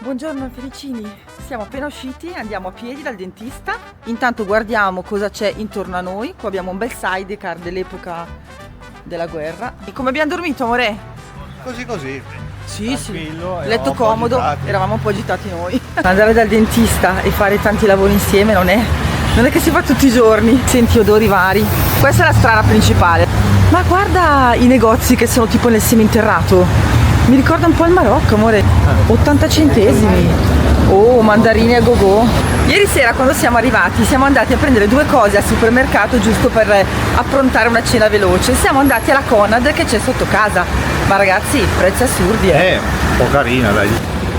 Buongiorno Felicini, siamo appena usciti, andiamo a piedi dal dentista. Intanto guardiamo cosa c'è intorno a noi. Qua abbiamo un bel sidecar dell'epoca della guerra. E come abbiamo dormito, amore? Così. Sì, letto comodo, eravamo un po' agitati noi. Andare dal dentista e fare tanti lavori insieme non è che si fa tutti i giorni. Senti odori vari. Questa è la strada principale. Ma guarda i negozi che sono tipo nel seminterrato. Mi ricorda un po' il Marocco, amore. 80 centesimi. Oh, mandarini a go-go. Ieri sera quando siamo arrivati siamo andati a prendere due cose al supermercato giusto per approntare una cena veloce. Siamo andati alla Conad che c'è sotto casa. Ma ragazzi, prezzi assurdi. Un po' carina, dai.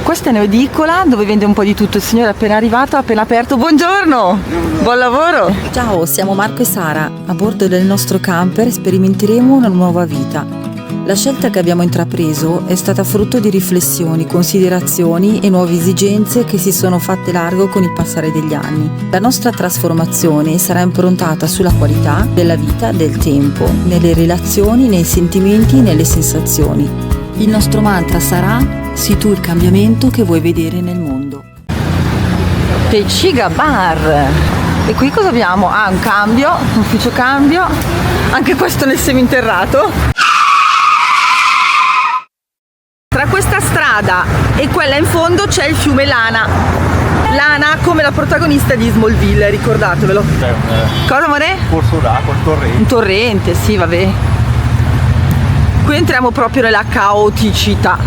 Questa è un'edicola dove vende un po' di tutto. Il signore è appena arrivato, ha appena aperto. Buongiorno! Buon lavoro! Ciao, siamo Marco e Sara. A bordo del nostro camper sperimenteremo una nuova vita. La scelta che abbiamo intrapreso è stata frutto di riflessioni, considerazioni e nuove esigenze che si sono fatte largo con il passare degli anni. La nostra trasformazione sarà improntata sulla qualità della vita, del tempo, nelle relazioni, nei sentimenti, nelle sensazioni. Il nostro mantra sarà: sii tu il cambiamento che vuoi vedere nel mondo. Peciga Bar. E qui cosa abbiamo? Ah, un cambio, un ufficio cambio. Anche questo nel seminterrato. Tra questa strada e quella in fondo c'è il fiume Lana. Lana come la protagonista di Smallville, ricordatevelo. Cosa, amore? Corso d'acqua, un torrente. Un torrente, sì, vabbè. Qui entriamo proprio nella caoticità.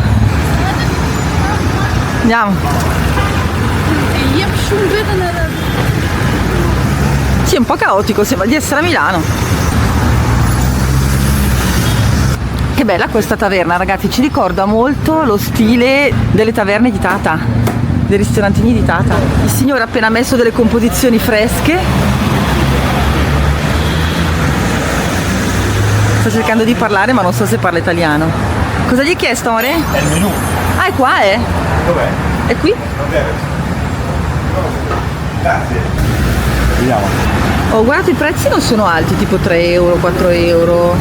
Andiamo. Sì, è un po' caotico, sembra di essere a Milano. Che bella questa taverna, ragazzi, ci ricorda molto lo stile delle taverne di Tata, dei ristorantini di Tata. Il signore ha appena messo delle composizioni fresche. Sta cercando di parlare ma non so se parla italiano. Cosa gli hai chiesto, amore? È il menù. Ah, è qua, eh? Dov'è? È qui? Grazie. Vediamo. Oh, guardate, i prezzi non sono alti, tipo 3 euro, 4 euro.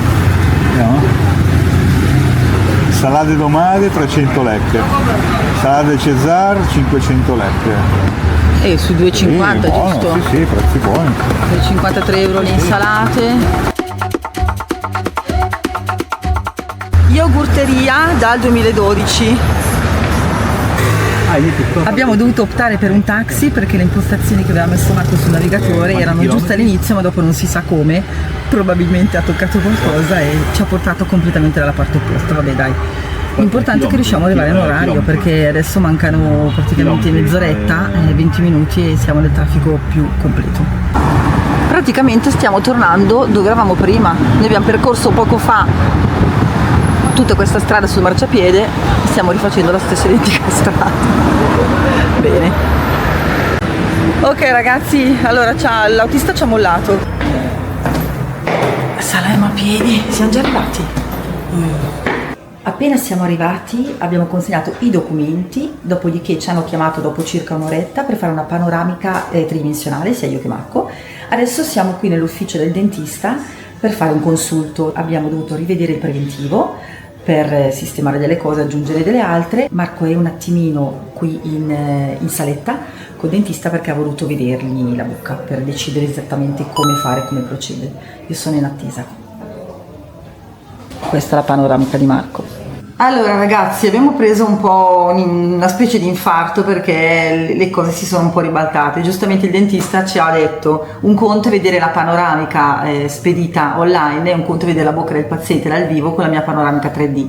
Vediamo. Salate domate 300 lecche. Salate Cesar 500 lecche. Su 2,50 buono, giusto? Sì, prezzi buoni. 53 euro le insalate. Yogurteria dal 2012. Abbiamo dovuto optare per un taxi perché le impostazioni che aveva messo Marco sul navigatore erano giuste all'inizio, ma dopo non si sa come, probabilmente ha toccato qualcosa e ci ha portato completamente dalla parte opposta. Vabbè, dai. L'importante è che riusciamo ad arrivare in orario, perché adesso mancano praticamente mezz'oretta, 20 minuti e siamo nel traffico più completo. Praticamente stiamo tornando dove eravamo prima. Noi abbiamo percorso poco fa tutta questa strada sul marciapiede e stiamo rifacendo la stessa identica strada. Bene. Ok ragazzi, allora l'autista ci ha mollato. Saremo a piedi, siamo già arrivati. Appena siamo arrivati abbiamo consegnato i documenti, dopodiché ci hanno chiamato dopo circa un'oretta per fare una panoramica tridimensionale, sia io che Marco. Adesso siamo qui nell'ufficio del dentista per fare un consulto. Abbiamo dovuto rivedere il preventivo per sistemare delle cose, aggiungere delle altre. Marco è un attimino qui in saletta col dentista perché ha voluto vedergli la bocca per decidere esattamente come fare, come procedere. Io sono in attesa. Questa è la panoramica di Marco. Allora ragazzi, abbiamo preso un po' una specie di infarto perché le cose si sono un po' ribaltate. Giustamente il dentista ci ha detto: un conto è vedere la panoramica spedita online e un conto è vedere la bocca del paziente dal vivo con la mia panoramica 3D.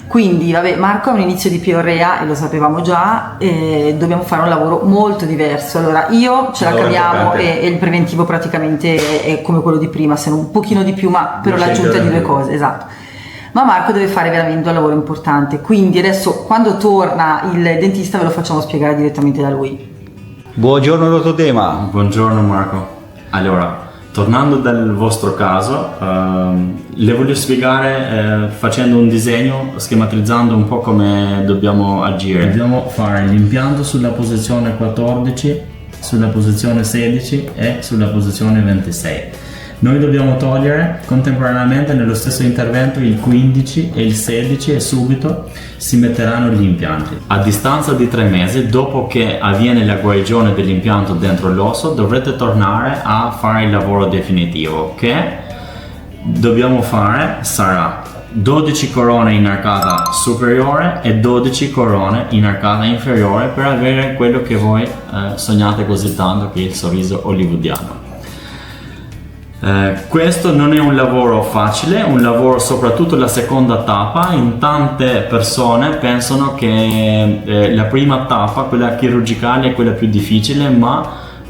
Quindi vabbè, Marco ha un inizio di piorrea e lo sapevamo già, dobbiamo fare un lavoro molto diverso. Allora io ce la caviamo e il preventivo praticamente è come quello di prima, se non un pochino di più, ma per l'aggiunta di due cose, esatto. Ma Marco deve fare veramente un lavoro importante, quindi adesso quando torna il dentista ve lo facciamo spiegare direttamente da lui. Buongiorno dottor Dema. Buongiorno Marco. Allora, tornando dal vostro caso, le voglio spiegare facendo un disegno, schematizzando un po' come dobbiamo agire. Dobbiamo fare l'impianto sulla posizione 14, sulla posizione 16 e sulla posizione 26. Noi dobbiamo togliere contemporaneamente nello stesso intervento il 15 e il 16 e subito si metteranno gli impianti. A distanza di 3 mesi, dopo che avviene la guarigione dell'impianto dentro l'osso, dovrete tornare a fare il lavoro definitivo che dobbiamo fare. Sarà 12 corone in arcata superiore e 12 corone in arcata inferiore per avere quello che voi sognate così tanto, che è il sorriso hollywoodiano. Questo non è un lavoro facile, un lavoro soprattutto la seconda tappa. In tante persone pensano che la prima tappa, quella chirurgicale, è quella più difficile, ma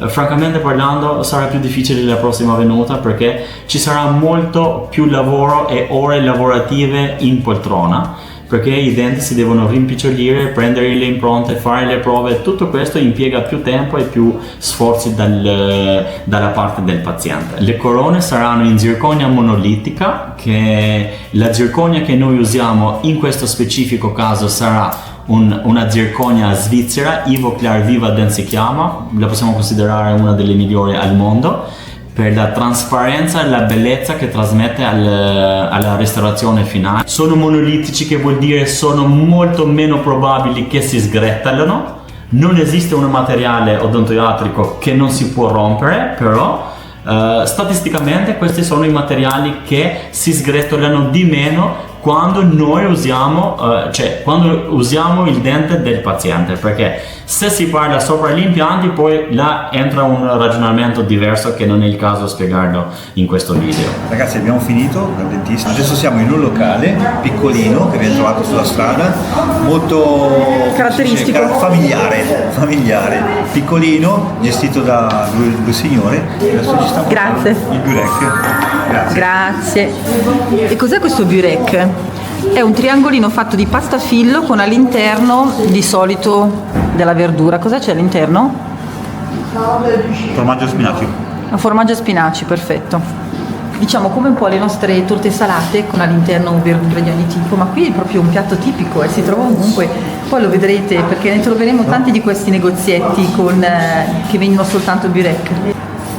francamente parlando sarà più difficile la prossima venuta, perché ci sarà molto più lavoro e ore lavorative in poltrona, perché i denti si devono rimpicciolire, prendere le impronte, fare le prove. Tutto questo impiega più tempo e più sforzi dalla parte del paziente. Le corone saranno in zirconia monolitica, che la zirconia che noi usiamo in questo specifico caso sarà una zirconia svizzera, Ivoclar Vivadent si chiama, la possiamo considerare una delle migliori al mondo per la trasparenza e la bellezza che trasmette alla restaurazione finale. Sono monolitici, che vuol dire sono molto meno probabili che si sgretolino. Non esiste un materiale odontoiatrico che non si può rompere, però statisticamente questi sono i materiali che si sgretolano di meno quando noi usiamo, quando usiamo il dente del paziente, perché se si parla sopra gli impianti poi là entra un ragionamento diverso che non è il caso spiegarlo in questo video. Ragazzi, abbiamo finito dal dentista, adesso siamo in un locale piccolino che abbiamo trovato sulla strada, molto caratteristico, familiare, piccolino, gestito da due signore. Adesso ci sta Grazie. Il burek. Grazie. E cos'è questo burek? È un triangolino fatto di pasta fillo con all'interno di solito della verdura. Cosa c'è all'interno? Formaggio e spinaci. Un formaggio e spinaci, perfetto. Diciamo come un po' le nostre torte salate con all'interno verdure di ogni tipo, ma qui è proprio un piatto tipico e si trova ovunque. Poi lo vedrete, perché ne troveremo tanti di questi negozietti che vendono soltanto il burek.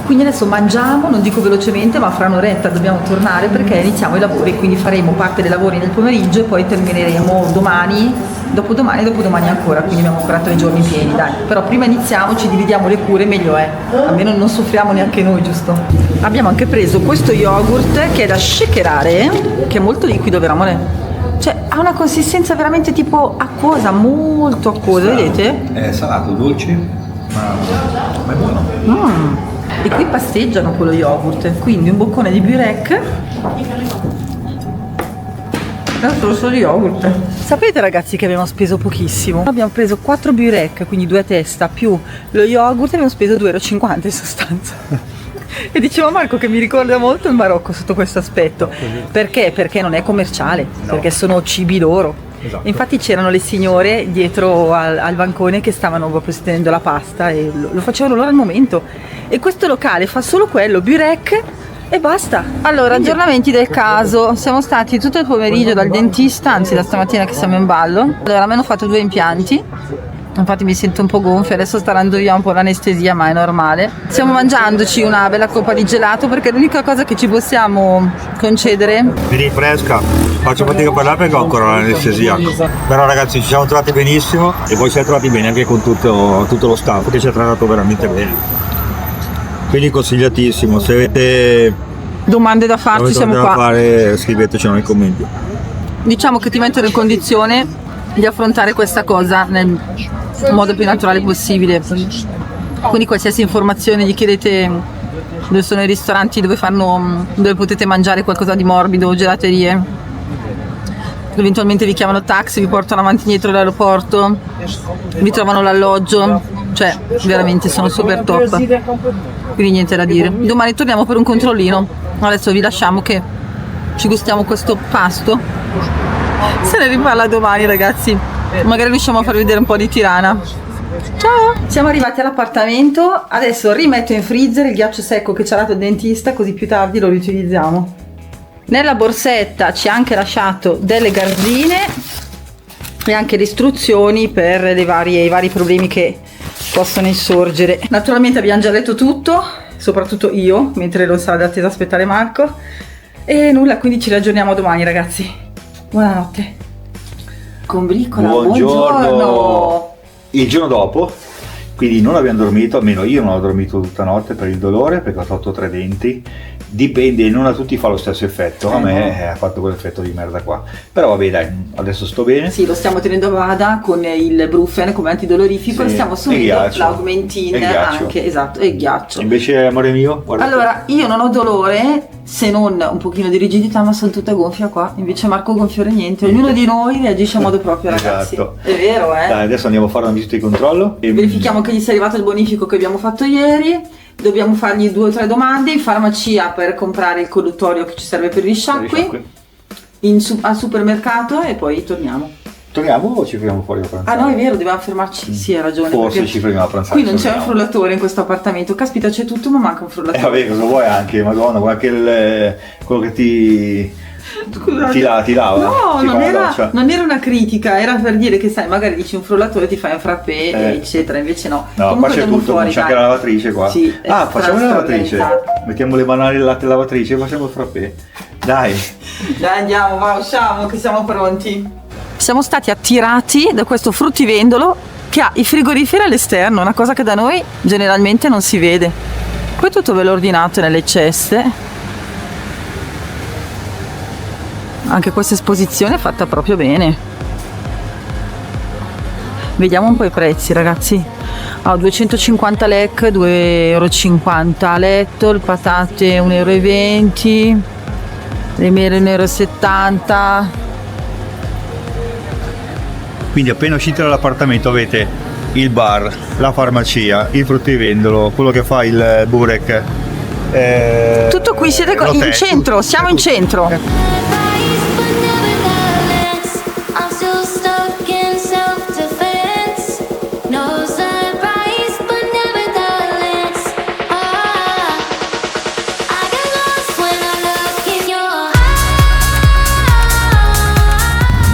Quindi adesso mangiamo, non dico velocemente, ma fra un'oretta dobbiamo tornare perché iniziamo i lavori, quindi faremo parte dei lavori nel pomeriggio e poi termineremo domani, dopodomani e dopodomani ancora, quindi abbiamo ancora 3 giorni pieni, dai. Però prima iniziamo, ci dividiamo le cure, meglio è, almeno non soffriamo neanche noi, giusto? Abbiamo anche preso questo yogurt che è da shakerare, che è molto liquido, veramente. Cioè ha una consistenza veramente tipo acquosa, molto acquosa, vedete? È salato, dolce, ma è buono. E qui pasteggiano con lo yogurt, quindi un boccone di burek e un sorso di yogurt. Sapete ragazzi che abbiamo speso pochissimo? Abbiamo preso 4 burek, quindi 2 a testa, più lo yogurt, e abbiamo speso 2,50 € in sostanza. E dicevo Marco che mi ricorda molto il Marocco sotto questo aspetto. Perché? Perché non è commerciale, perché sono cibi loro. Esatto. Infatti c'erano le signore dietro al bancone che stavano proprio stendendo la pasta e lo facevano loro al momento. E questo locale fa solo quello, burek e basta. Allora, aggiornamenti del caso. Siamo stati tutto il pomeriggio dal dentista, anzi da stamattina che siamo in ballo. Allora, a me hanno fatto 2 impianti. Infatti mi sento un po' gonfia, adesso sta andando via un po' l'anestesia, ma è normale. Stiamo mangiandoci una bella coppa di gelato perché è l'unica cosa che ci possiamo concedere. Mi rinfresca, faccio fatica a parlare perché ho ancora l'anestesia. Però ragazzi ci siamo trovati benissimo e voi siete trovati bene anche con tutto lo staff che ci ha trattato veramente bene. Quindi consigliatissimo, se avete domande da farci siamo qua. Scriveteci nei commenti. Diciamo che ti mettono in condizione di affrontare questa cosa nel modo più naturale possibile, quindi qualsiasi informazione gli chiedete dove sono i ristoranti dove potete mangiare qualcosa di morbido, gelaterie, eventualmente vi chiamano taxi, vi portano avanti e indietro dall'aeroporto, vi trovano l'alloggio, cioè veramente sono super top, quindi niente da dire. Domani torniamo per un controllino, adesso vi lasciamo che ci gustiamo questo pasto. Se ne riparla domani ragazzi, magari riusciamo a farvi vedere un po' di Tirana. Ciao! Siamo arrivati all'appartamento, adesso rimetto in freezer il ghiaccio secco che ci ha dato il dentista, così più tardi lo riutilizziamo. Nella borsetta ci ha anche lasciato delle garzine e anche le istruzioni per i vari problemi che possono insorgere. Naturalmente abbiamo già letto tutto, soprattutto io, mentre lo sta d'attesa a aspettare Marco. E nulla, quindi ci raggiorniamo domani, ragazzi. Buonanotte. Combricola, buongiorno. Il giorno dopo, quindi non abbiamo dormito, almeno io non ho dormito tutta notte per il dolore, perché ho tolto 3 denti. Dipende, non a tutti fa lo stesso effetto, a me ha fatto quell'effetto di merda qua. Però vabbè dai, adesso sto bene. Sì, lo stiamo tenendo a bada con il Brufen come antidolorifico, Sì, stiamo e assumendo ghiaccio. l'Augmentin E ghiaccio. anche, esatto, e il ghiaccio. Invece, amore mio, guarda. Allora, io non ho dolore, se non un pochino di rigidità, ma sono tutta gonfia qua. Invece Marco gonfiore niente. Ognuno di noi reagisce a modo proprio, ragazzi. Esatto. È vero, eh? Dai, adesso andiamo a fare una visita di controllo. E Verifichiamo che gli sia arrivato il bonifico che abbiamo fatto ieri. Dobbiamo fargli 2 o 3 domande in farmacia per comprare il colluttorio che ci serve per gli sciacqui, al supermercato e poi torniamo. Torniamo o ci fermiamo fuori a pranzare? Ah no, è vero, dobbiamo fermarci. Sì, hai ragione. Forse perché ci fermiamo a pranzare. qui non c'è un torniamo. frullatore in questo appartamento. Caspita, c'è tutto, ma manca un frullatore. Vabbè, cosa vuoi anche, madonna, guarda che quello che ti lava. No, ti fa la doccia. non era una critica, era per dire che sai, magari dici un frullatore, ti fai un frappè, eccetera, invece no. No, Comunque qua c'è andiamo tutto, fuori, c'è anche dai. la lavatrice qua. Sì, Facciamo la lavatrice. straordinaria. Mettiamo le banane nel latte lavatrice e facciamo il frappè. Dai. Dai, andiamo, va, usciamo che siamo pronti. Siamo stati attirati da questo fruttivendolo che ha i frigoriferi all'esterno, una cosa che da noi generalmente non si vede. Poi tutto ve l'ho ordinato nelle ceste. Anche questa esposizione è fatta proprio bene. Vediamo un po' i prezzi, ragazzi. 250 lek, 2,50 € a letto, il patate 1,20 €, le mele 1,70 €. Quindi appena uscite dall'appartamento avete il bar, la farmacia, il fruttivendolo, quello che fa il burek. Tutto qui, siete in l'hotel, centro, siamo in centro.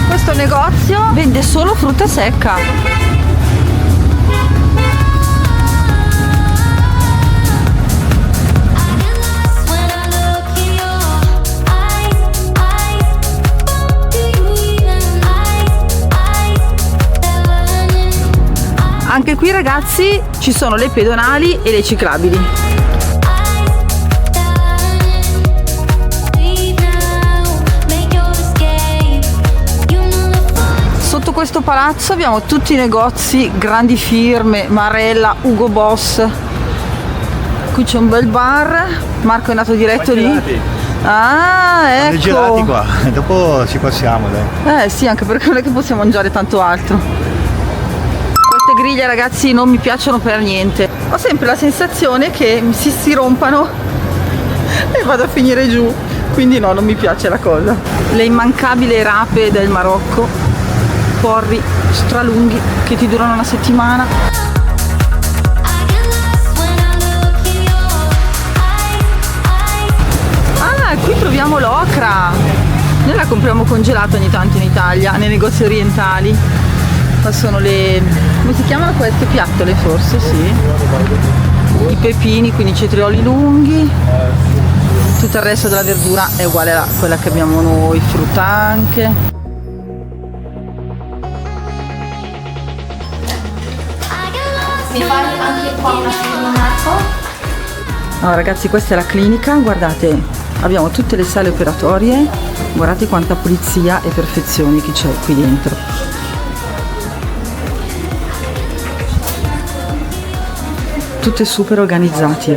Questo negozio vende solo frutta secca. Anche qui, ragazzi, ci sono le pedonali e le ciclabili. Sotto questo palazzo abbiamo tutti i negozi, grandi firme, Marella, Hugo Boss. Qui c'è un bel bar. Marco è andato diretto lì. Ah, ecco. I gelati qua, dopo ci passiamo, dai. Sì, anche perché non è che possiamo mangiare tanto altro. Queste griglie, ragazzi, non mi piacciono per niente. Ho sempre la sensazione che si rompano e vado a finire giù. Quindi no, non mi piace la cosa. Le immancabili rape del Marocco, porri stralunghi che ti durano una settimana. Ah, qui proviamo l'ocra. Noi la compriamo congelata ogni tanto in Italia, nei negozi orientali. Qua sono le... come si chiamano queste? Piattole forse, sì. I pepini, quindi i cetrioli lunghi. Tutto il resto della verdura è uguale a quella che abbiamo noi, frutta anche. Mi fai anche qua una firma, Marco? No, ragazzi, questa è la clinica, guardate, abbiamo tutte le sale operatorie, guardate quanta pulizia e perfezione che c'è qui dentro. Tutte super organizzati,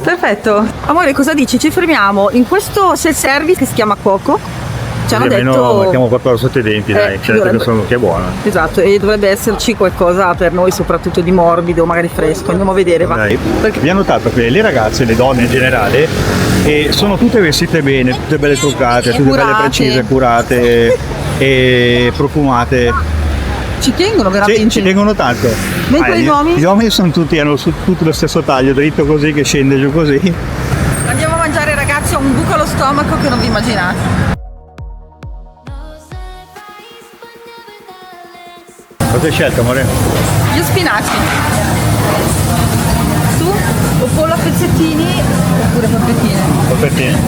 Perfetto. Amore, cosa dici? Ci fermiamo in questo self-service che si chiama Cuoco. Ci hanno detto... mettiamo qualcosa sotto i denti, dai, dovrebbe- che è buono. Esatto, e dovrebbe esserci qualcosa per noi, soprattutto di morbido, magari fresco. Andiamo a vedere, va. Dai. Perché... Abbiamo notato che le ragazze, le donne in generale, sono tutte vestite bene, tutte belle truccate, tutte Curate. belle precise, curate e profumate. ci tengono veramente. Sì, ci tengono tanto. Mentre gli uomini? Gli uomini sono tutti, hanno tutti lo stesso taglio, dritto così che scende giù così. Andiamo a mangiare, ragazzi, ho un buco allo stomaco che non vi immaginate. Cosa hai scelto, amore? Gli spinaci. Tu? O pollo a pezzettini oppure polpettine? Polpettine.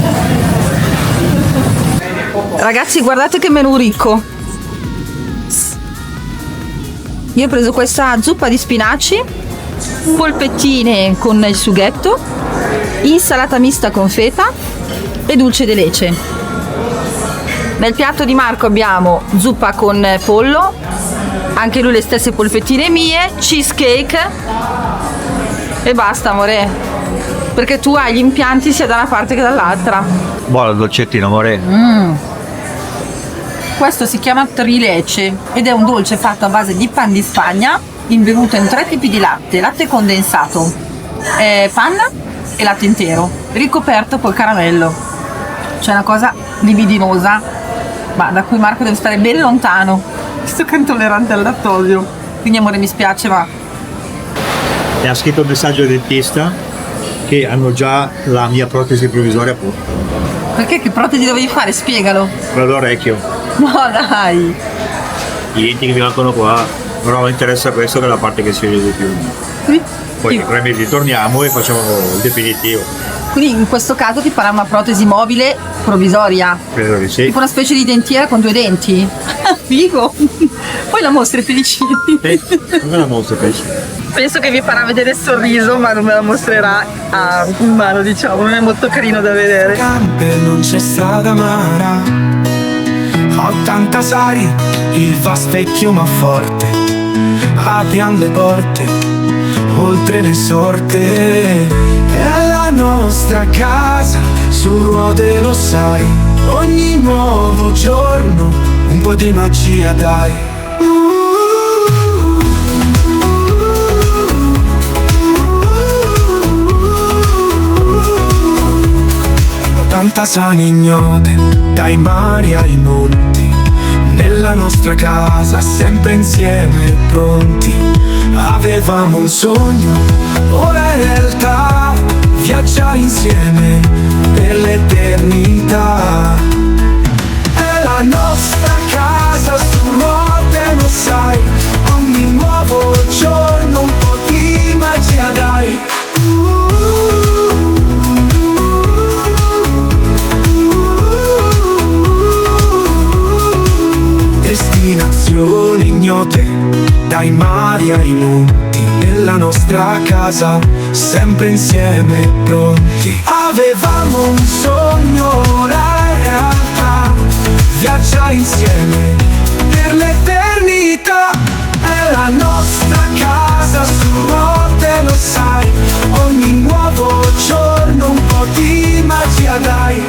Ragazzi, guardate che menù ricco. Io ho preso questa zuppa di spinaci, polpettine con il sughetto, insalata mista con feta e dulce de leche. Nel piatto di Marco abbiamo zuppa con pollo, anche lui le stesse polpettine mie, cheesecake e basta, amore, perché tu hai gli impianti sia da una parte che dall'altra. Buono il dolcettino, amore. Questo si chiama trileche ed è un dolce fatto a base di pan di Spagna imbevuto in 3 tipi di latte: latte condensato, panna e latte intero, ricoperto col caramello. C'è una cosa libidinosa, ma da cui Marco deve stare ben lontano, visto che è intollerante al lattosio. Quindi, amore, mi spiace, ma Mi ha scritto un messaggio al dentista che hanno già la mia protesi provvisoria a posto. perché che protesi dovevi fare? Spiegalo. Per l'orecchio. No, dai. I denti che mi mancano qua, però mi interessa questo che è la parte che si vede di più. Poi tra 3 mesi torniamo e facciamo il definitivo. Quindi in questo caso ti farà una protesi mobile provvisoria. Credo di sì. Tipo una specie di dentiera con 2 denti. Figo. Poi la mostri Felicini. Non me la mostro, pesce. Penso che vi farà vedere il sorriso, ma non me la mostrerà a mano, diciamo. Non è molto carino da vedere. Camper non c'è strada amara, 86, il va specchio ma forte, apriamo le porte, oltre le sorte. È la nostra casa, su ruote lo sai, ogni nuovo giorno un po' di magia dai. 86 ignote, dai mari ai monti, nella nostra casa sempre insieme pronti. Avevamo un sogno, ora è realtà, viaggiare insieme per l'eternità. È la nostra casa su ruote, lo sai, ogni nuovo giorno un po' di magia dai. Destinazioni ignote, dai mari ai monti, nella nostra casa, sempre insieme pronti. Avevamo un sogno, ora è realtà, viaggiare insieme per l'eternità. È la nostra casa su ruote, lo sai, ogni nuovo giorno un po' di magia dai.